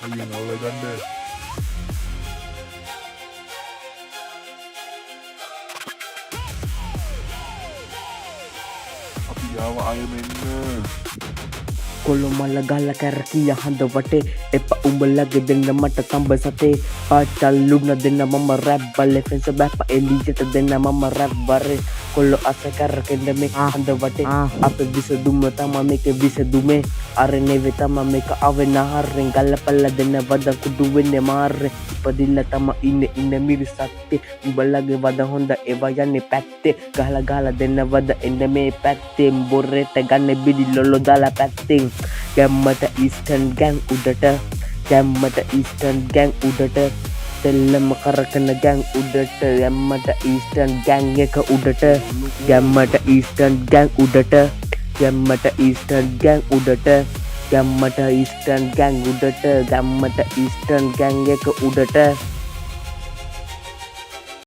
අයියන් අවුල ගන්න. අපි යාව ආයෙ මෙන්න. කොළො මල්ල ගල්ල කැරකිය හඳ වටේ එප උඹලගේ දෙන්න මට තම්බ සතේ පාචල්ලුන්න දෙන්න මම රැප් බල්ලේ ෆෙන්ස බැප්ප එලියට දෙන්න මම රැප් වරේ කොල්ලො අස කැරකෙන්ද මේ හඳ වටේ අප විසදුම තම මේක විසදුමේ අර නෙවෙයි තම මේක අවෙනහරෙන් ගල්ලපල්ල දෙන්න වද කුඩු වෙන්නේ මාරේ ඉපදිල්ල තම ඉන්න මිරිසත්තේ උඹලගේ වද හොඳ ඒවා යන්නේ පැත්තේ ගහලා දෙන්න වද එන්න මේ පැත්තේ බොරේට ගන්න බිඩි ලොල්ලෝ දාලා පැත්තෙන් ගැම්මට ඊස්ටර්න් ගෑන් උඩට ගැම්මට ඊස්ටර්න් ගෑන් උඩට තෙල්ලම කරකන ගෑන් උඩට ගැම්මට ඊස්ටර්න් ගෑන් එක උඩට ගැම්මට ඊස්ටර්න් ගෑන් උඩට ගැම්මට ඊස්ටර්න් ගෑන් උඩට ගැම්මට ඊස්ටර්න් ගෑන් උඩට ගැම්මට ඊස්ටර්න් ගෑන් එක උඩට